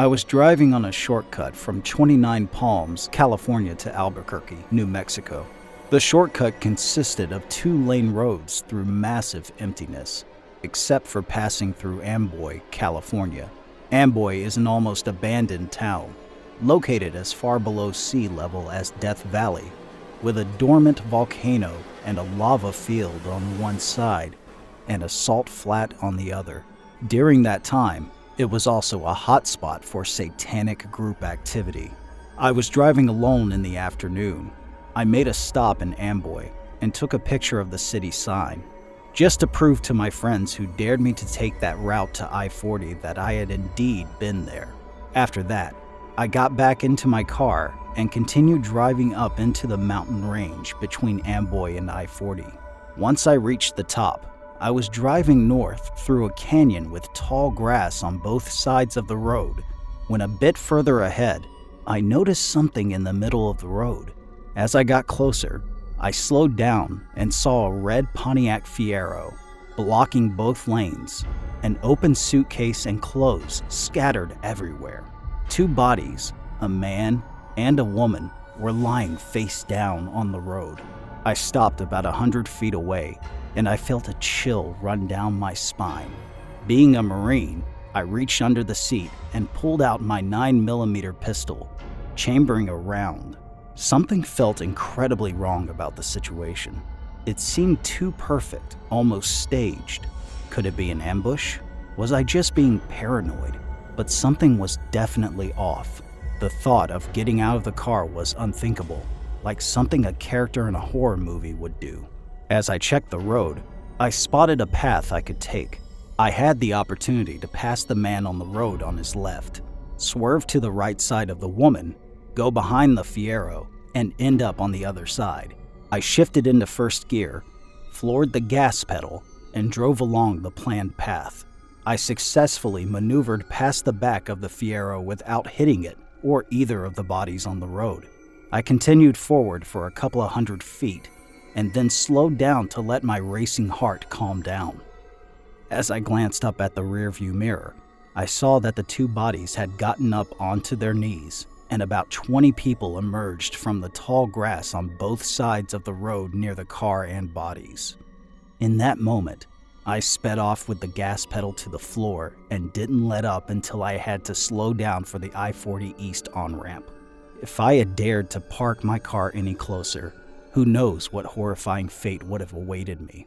I was driving on a shortcut from Twentynine Palms, California to Albuquerque, New Mexico. The shortcut consisted of 2-lane roads through massive emptiness, except for passing through Amboy, California. Amboy is an almost abandoned town, located as far below sea level as Death Valley, with a dormant volcano and a lava field on one side and a salt flat on the other. During that time, it was also a hotspot for satanic group activity. I was driving alone in the afternoon. I made a stop in Amboy and took a picture of the city sign, just to prove to my friends who dared me to take that route to I-40 that I had indeed been there. After that, I got back into my car and continued driving up into the mountain range between Amboy and I-40. Once I reached the top, I was driving north through a canyon with tall grass on both sides of the road, when a bit further ahead, I noticed something in the middle of the road. As I got closer, I slowed down and saw a red Pontiac Fiero blocking both lanes, an open suitcase and clothes scattered everywhere. 2 bodies, a man and a woman, were lying face down on the road. I stopped about 100 feet away, and I felt a chill run down my spine. Being a Marine, I reached under the seat and pulled out my 9mm pistol, chambering a round. Something felt incredibly wrong about the situation. It seemed too perfect, almost staged. Could it be an ambush? Was I just being paranoid? But something was definitely off. The thought of getting out of the car was unthinkable, like something a character in a horror movie would do. As I checked the road, I spotted a path I could take. I had the opportunity to pass the man on the road on his left, swerve to the right side of the woman, go behind the Fiero, and end up on the other side. I shifted into first gear, floored the gas pedal, and drove along the planned path. I successfully maneuvered past the back of the Fiero without hitting it or either of the bodies on the road. I continued forward for a couple of 100 feet, and then slowed down to let my racing heart calm down. As I glanced up at the rearview mirror, I saw that the 2 bodies had gotten up onto their knees, and about 20 people emerged from the tall grass on both sides of the road near the car and bodies. In that moment, I sped off with the gas pedal to the floor and didn't let up until I had to slow down for the I-40 East on-ramp. If I had dared to park my car any closer, who knows what horrifying fate would have awaited me.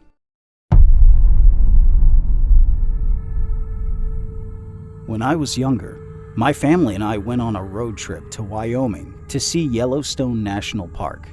When I was younger, my family and I went on a road trip to Wyoming to see Yellowstone National Park.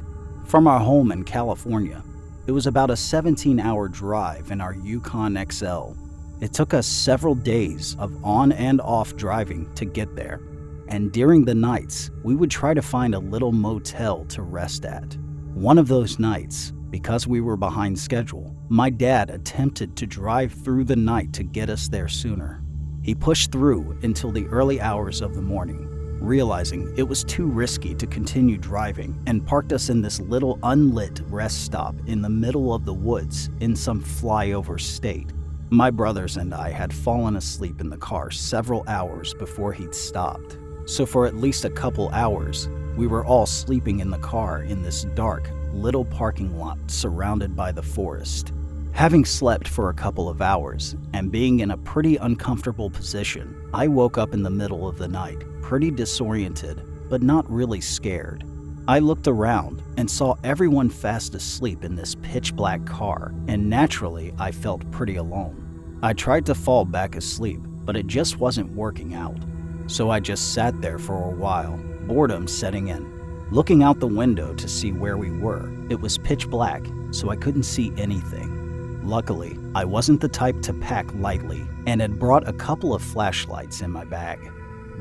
From our home in California, it was about a 17-hour drive in our Yukon XL. It took us several days of on and off driving to get there, and during the nights, we would try to find a little motel to rest at. One of those nights, because we were behind schedule, my dad attempted to drive through the night to get us there sooner. He pushed through until the early hours of the morning, realizing it was too risky to continue driving, and parked us in this little unlit rest stop in the middle of the woods in some flyover state. My brothers and I had fallen asleep in the car several hours before he'd stopped, so for at least a couple hours, we were all sleeping in the car in this dark, little parking lot surrounded by the forest. Having slept for a couple of hours and being in a pretty uncomfortable position, I woke up in the middle of the night, pretty disoriented, but not really scared. I looked around and saw everyone fast asleep in this pitch-black car, and naturally, I felt pretty alone. I tried to fall back asleep, but it just wasn't working out. So I just sat there for a while, boredom setting in. Looking out the window to see where we were, it was pitch black, so I couldn't see anything. Luckily, I wasn't the type to pack lightly and had brought a couple of flashlights in my bag.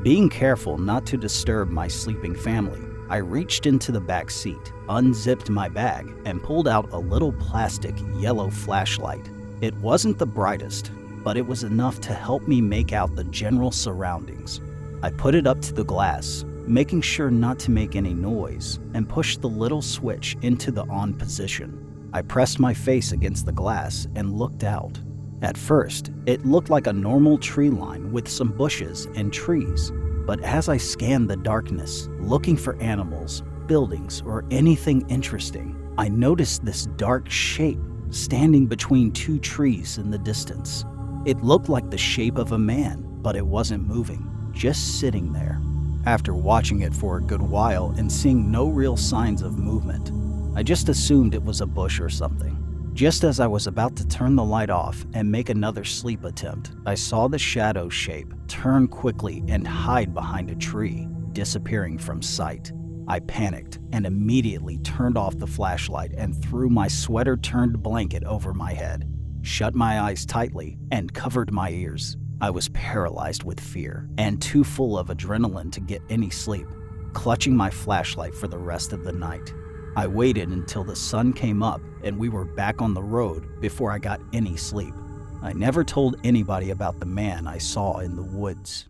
Being careful not to disturb my sleeping family, I reached into the back seat, unzipped my bag, and pulled out a little plastic yellow flashlight. It wasn't the brightest, but it was enough to help me make out the general surroundings. I put it up to the glass, making sure not to make any noise, and pushed the little switch into the on position. I pressed my face against the glass and looked out. At first, it looked like a normal tree line with some bushes and trees, But as I scanned the darkness, looking for animals, buildings, or anything interesting, I noticed this dark shape standing between two trees in the distance. It looked like the shape of a man, but it wasn't moving, just sitting there. After watching it for a good while and seeing no real signs of movement, I just assumed it was a bush or something. Just as I was about to turn the light off and make another sleep attempt, I saw the shadow shape turn quickly and hide behind a tree, disappearing from sight. I panicked and immediately turned off the flashlight and threw my sweater-turned blanket over my head, shut my eyes tightly, and covered my ears. I was paralyzed with fear and too full of adrenaline to get any sleep, clutching my flashlight for the rest of the night. I waited until the sun came up and we were back on the road before I got any sleep. I never told anybody about the man I saw in the woods.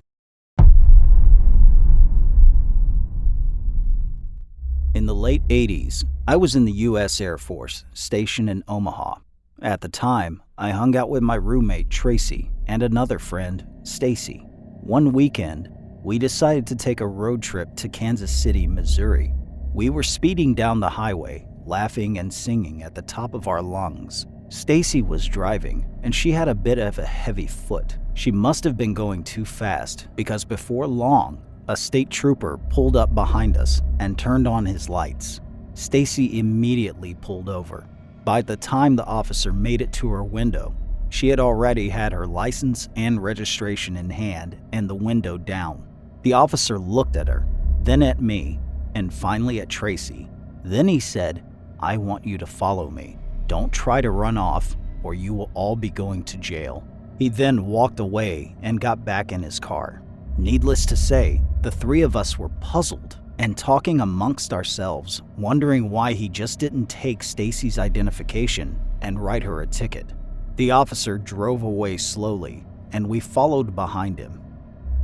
In the late 80s, I was in the U.S. Air Force, stationed in Omaha. At the time, I hung out with my roommate Tracy and another friend, Stacy. One weekend, we decided to take a road trip to Kansas City, Missouri. We were speeding down the highway, laughing and singing at the top of our lungs. Stacy was driving, and she had a bit of a heavy foot. She must have been going too fast, because before long, a state trooper pulled up behind us and turned on his lights. Stacy immediately pulled over. By the time the officer made it to her window, she had already had her license and registration in hand and the window down. The officer looked at her, then at me, and finally at Tracy. Then he said, "I want you to follow me. Don't try to run off or you will all be going to jail." He then walked away and got back in his car. Needless to say, the three of us were puzzled and talking amongst ourselves, wondering why he just didn't take Stacy's identification and write her a ticket. The officer drove away slowly, and we followed behind him.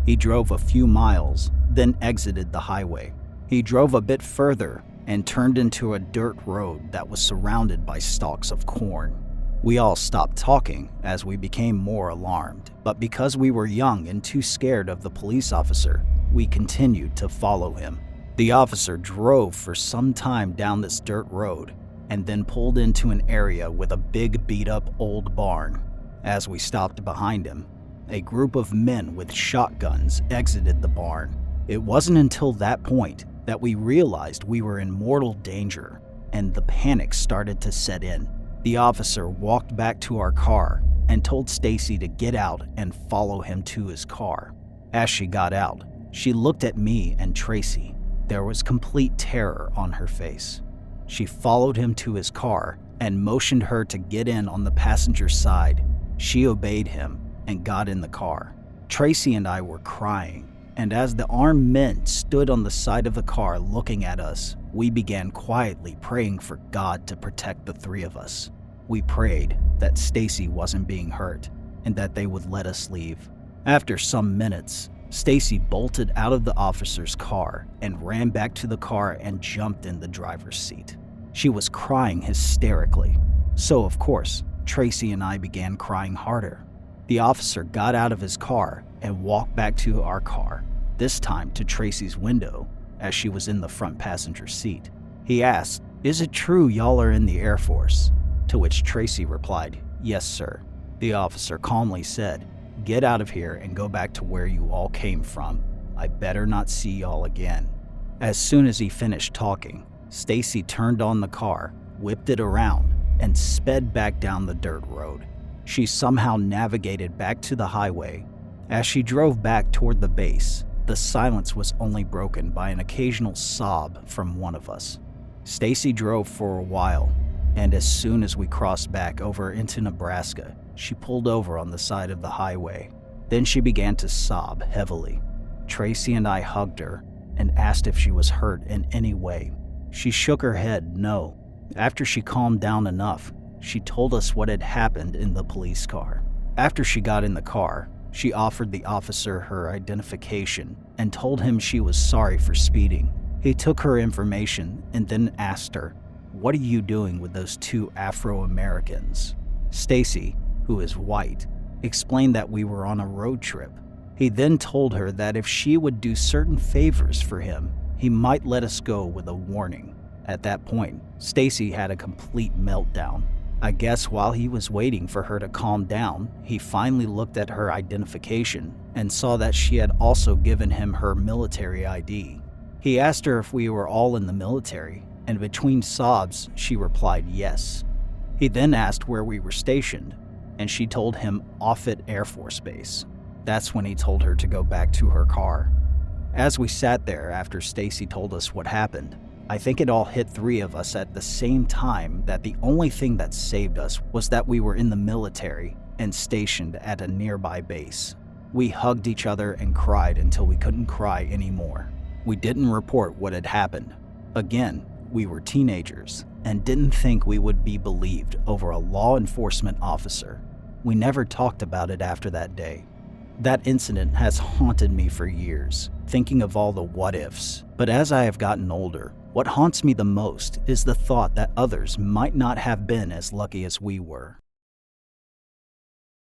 He drove a few miles, then exited the highway. He drove a bit further and turned into a dirt road that was surrounded by stalks of corn. We all stopped talking as we became more alarmed, but because we were young and too scared of the police officer, we continued to follow him. The officer drove for some time down this dirt road and then pulled into an area with a big beat-up old barn. As we stopped behind him, a group of men with shotguns exited the barn. It wasn't until that point that we realized we were in mortal danger, and the panic started to set in. The officer walked back to our car and told Stacy to get out and follow him to his car. As she got out, she looked at me and Tracy. There was complete terror on her face. She followed him to his car and motioned her to get in on the passenger side. She obeyed him and got in the car. Tracy and I were crying, and as the armed men stood on the side of the car looking at us, we began quietly praying for God to protect the three of us. We prayed that Stacy wasn't being hurt and that they would let us leave. After some minutes, Stacy bolted out of the officer's car and ran back to the car and jumped in the driver's seat. She was crying hysterically. So, of course, Tracy and I began crying harder. The officer got out of his car and walked back to our car, this time to Tracy's window, as she was in the front passenger seat. He asked, "Is it true y'all are in the Air Force?" To which Tracy replied, "Yes, sir." The officer calmly said, "Get out of here and go back to where you all came from. I better not see y'all again." As soon as he finished talking, Stacy turned on the car, whipped it around, and sped back down the dirt road. She somehow navigated back to the highway. As she drove back toward the base, the silence was only broken by an occasional sob from one of us. Stacy drove for a while, and as soon as we crossed back over into Nebraska, she pulled over on the side of the highway. Then she began to sob heavily. Tracy and I hugged her and asked if she was hurt in any way. She shook her head no. After she calmed down enough, she told us what had happened in the police car. After she got in the car, she offered the officer her identification and told him she was sorry for speeding. He took her information and then asked her, "What are you doing with those two Afro-Americans?" Stacy, who is white, explained that we were on a road trip. He then told her that if she would do certain favors for him, he might let us go with a warning. At that point, Stacy had a complete meltdown. I guess while he was waiting for her to calm down, he finally looked at her identification and saw that she had also given him her military ID. He asked her if we were all in the military, and between sobs, she replied yes. He then asked where we were stationed, and she told him Offutt Air Force Base. That's when he told her to go back to her car. As we sat there after Stacy told us what happened, I think it all hit three of us at the same time that the only thing that saved us was that we were in the military and stationed at a nearby base. We hugged each other and cried until we couldn't cry anymore. We didn't report what had happened. Again, we were teenagers and didn't think we would be believed over a law enforcement officer. We never talked about it after that day. That incident has haunted me for years, thinking of all the what-ifs. But as I have gotten older, what haunts me the most is the thought that others might not have been as lucky as we were.